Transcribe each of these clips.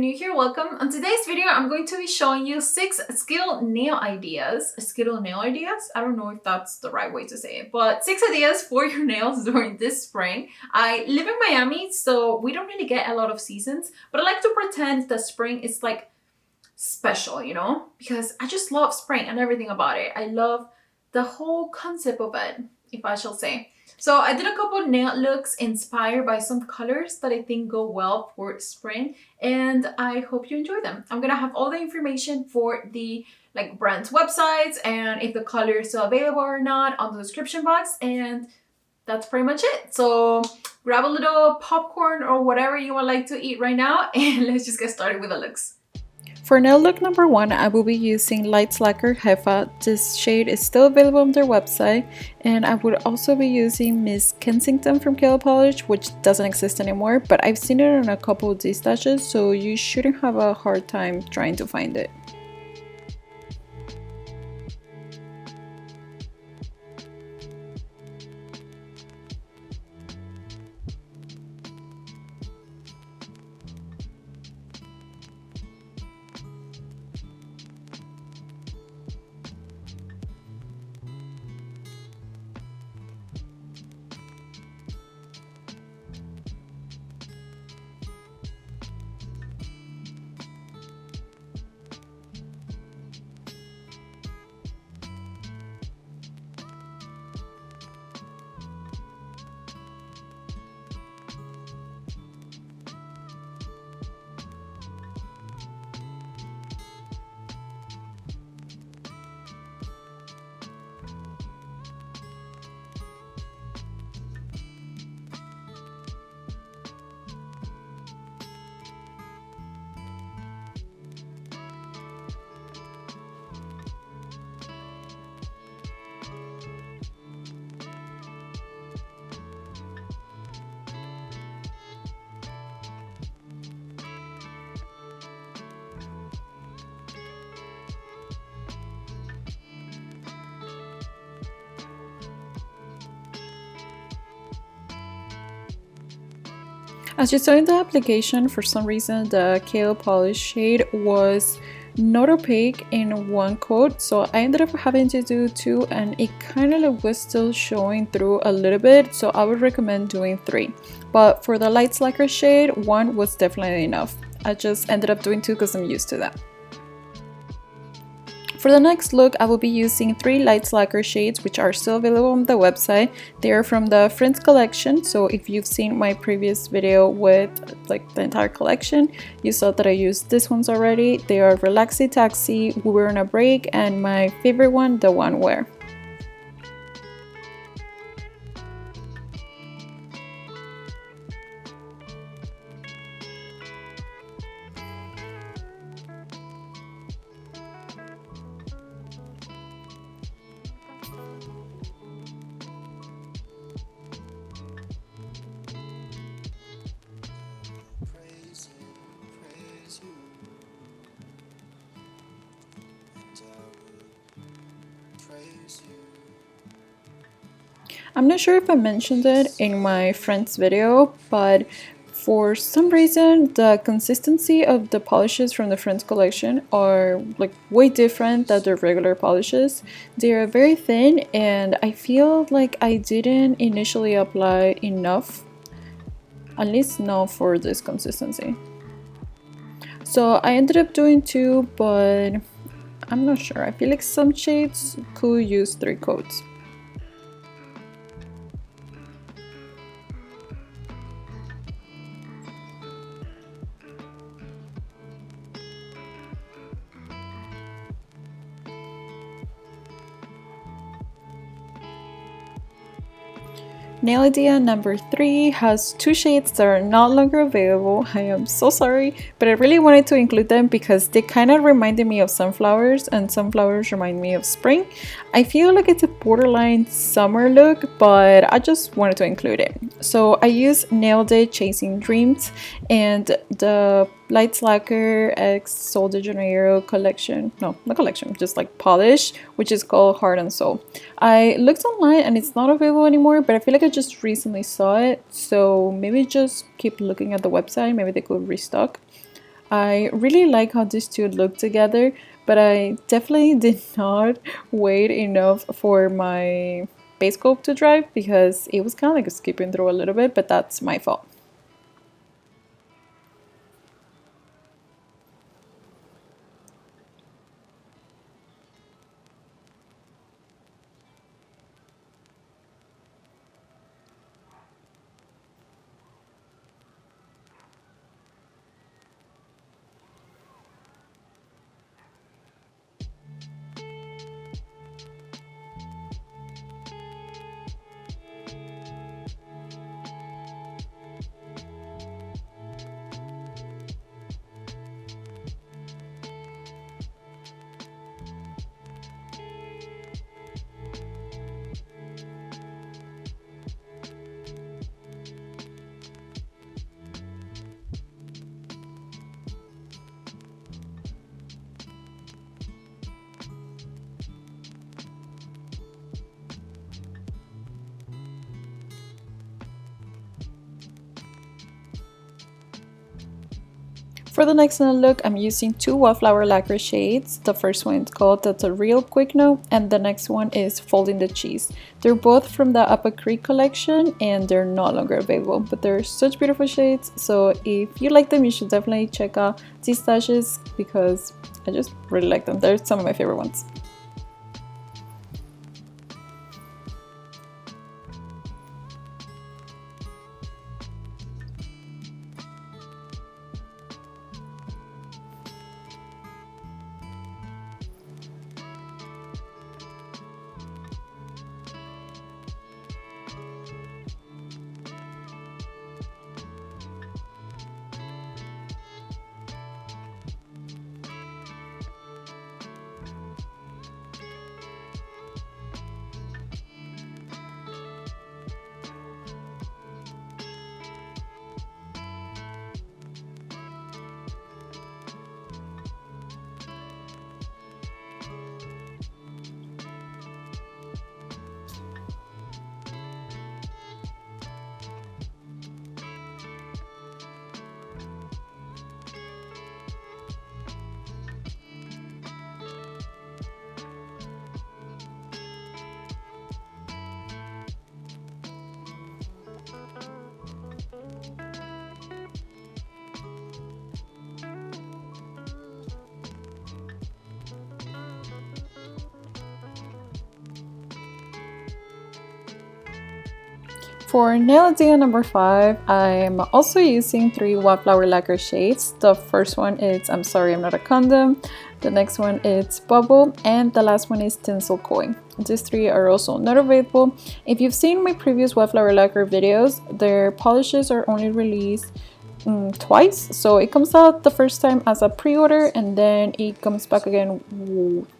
new here, welcome. On today's video, I'm going to be showing you 6 skittle nail ideas. Skittle nail ideas? I don't know if that's the right way to say it, but 6 ideas for your nails during this spring. I live in Miami, so we don't really get a lot of seasons, but I like to pretend that spring is like special, you know? Because I just love spring and everything about it. I love the whole concept of it, if I shall say. So I did a couple nail looks inspired by some colors that I think go well for spring, and I hope you enjoy them. I'm gonna have all the information for the brand's websites and if the color is still available or not on the description box, and that's pretty much it. So grab a little popcorn or whatever you would like to eat right now, and let's just get started with the looks. For nail look number 1, I will be using Light Lacquer Jefa. This shade is still available on their website, and I would also be using Miss Kensington from Nail Polish, which doesn't exist anymore, but I've seen it on a couple of these stashes, so you shouldn't have a hard time trying to find it. As you saw in the application, for some reason the Nail Polish shade was not opaque in one coat, so I ended up having to do 2, and it kind of was still showing through a little bit, so I would recommend doing 3. But for the Light Lacquer shade, 1 was definitely enough. I just ended up doing 2 because I'm used to that. For the next look, I will be using 3 Light Lacquer shades, which are still available on the website. They are from the Friends collection, so if you've seen my previous video with the entire collection, you saw that I used these ones already. They are Relaxi Taxi, We Were on a Break, and my favorite one, the One Wear. I'm not sure if I mentioned it in my friend's video, but for some reason the consistency of the polishes from the Friends collection are way different than the regular polishes. They are very thin, and I feel like I didn't initially apply enough, at least not for this consistency. So I ended up doing 2, but I'm not sure. I feel like some shades could use 3 coats. Nail idea number 3 has 2 shades that are no longer available. I am so sorry, but I really wanted to include them because they kind of reminded me of sunflowers, and sunflowers remind me of spring. I feel like it's a borderline summer look, but I just wanted to include it. So I used Nail Day Chasing Dreams and the Light Lacquer X Sol de Janeiro collection, no, not collection, just polish, which is called Heart and Soul. I looked online and it's not available anymore, but I feel like I just recently saw it, so maybe just keep looking at the website, maybe they could restock. I really like how these two look together, but I definitely did not wait enough for my base coat to dry because it was kind of like skipping through a little bit, but that's my fault. For the next nail look, I'm using two Wildflower Lacquer shades. The first one is called That's a Real Quick Note, and the next one is Folding the Cheese. They're both from the Upper Creek collection, and they're no longer available, but they're such beautiful shades, so if you like them, you should definitely check out these stashes because I just really like them. They're some of my favorite ones. For nail idea number 5, I'm also using 3 Wildflower Lacquer shades. The first one is I'm Sorry I'm Not a Condom, the next one is Bauble, and the last one is Tinsel Koi. These 3 are also not available. If you've seen my previous Wildflower Lacquer videos, their polishes are only released twice, so it comes out the first time as a pre-order and then it comes back again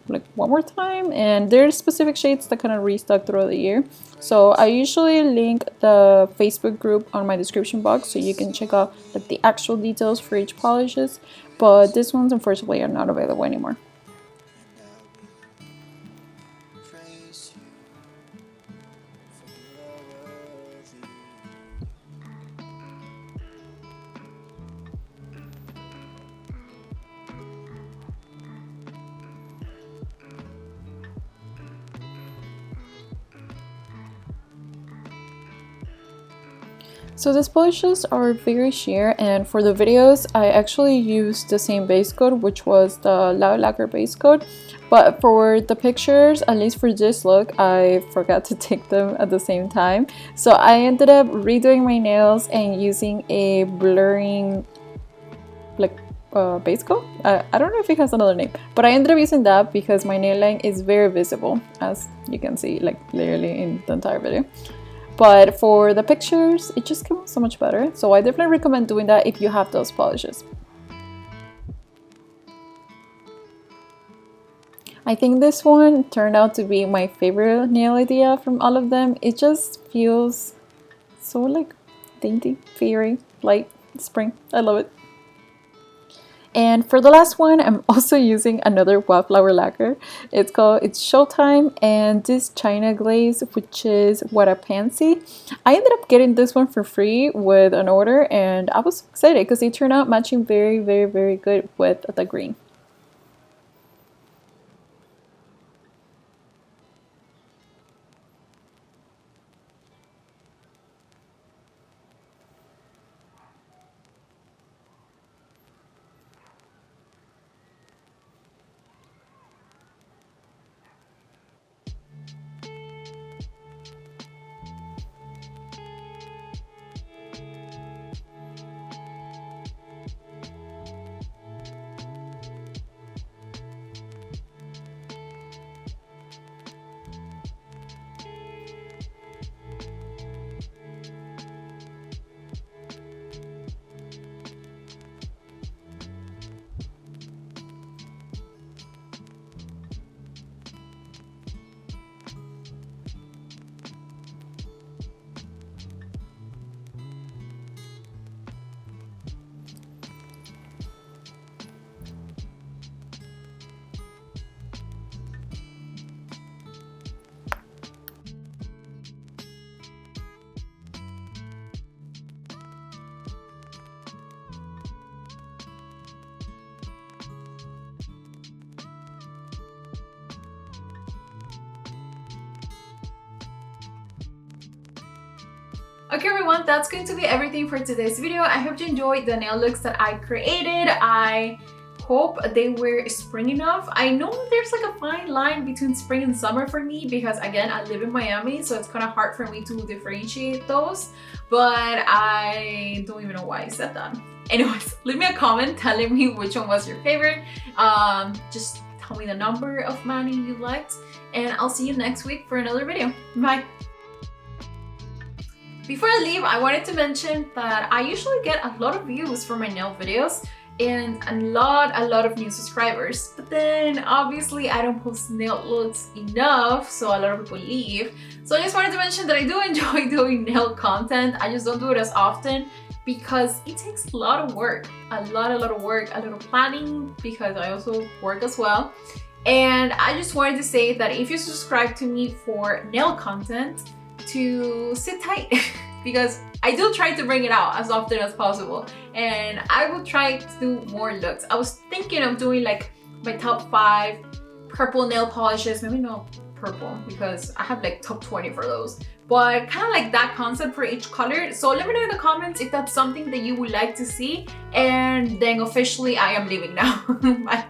like one more time, and there's specific shades that kind of restock throughout the year. So I usually link the Facebook group on my description box so you can check out like the actual details for each polishes, but these ones unfortunately are not available anymore. So these polishes are very sheer, and for the videos I actually used the same base coat, which was the Lacquer base coat, but for the pictures, at least for this look, I forgot to take them at the same time. So I ended up redoing my nails and using a blurring like base coat. I don't know if it has another name, but I ended up using that because my nail line is very visible, as you can see like clearly in the entire video. But for the pictures, it just came out so much better. So I definitely recommend doing that if you have those polishes. I think this one turned out to be my favorite nail idea from all of them. It just feels so like dainty, fairy, light, spring. I love it. And for the last one, I'm also using another wildflower lacquer. It's Showtime, and this China glaze, which is what a Pansy. I ended up getting this one for free with an order, and I was excited because they turned out matching very, very, very good with the green. Okay everyone, that's going to be everything for today's video. I hope you enjoyed the nail looks that I created. I hope they were spring enough. I know there's like a fine line between spring and summer for me because again, I live in Miami, so it's kind of hard for me to differentiate those, but I don't even know why I said that. Anyways, leave me a comment telling me which one was your favorite. Just tell me the number of mani you liked, and I'll see you next week for another video. Bye! Before I leave, I wanted to mention that I usually get a lot of views for my nail videos and a lot of new subscribers, but then obviously I don't post nail looks enough, so a lot of people leave. So I just wanted to mention that I do enjoy doing nail content. I just don't do it as often because it takes a lot of work, a lot of work, a lot of planning, because I also work as well. And I just wanted to say that if you subscribe to me for nail content, to sit tight because I do try to bring it out as often as possible, and I will try to do more looks. I was thinking of doing like my top 5 purple nail polishes, maybe not purple because I have like top 20 for those, but kind of like that concept for each color. So let me know in the comments if that's something that you would like to see, and then officially I am leaving now. Bye.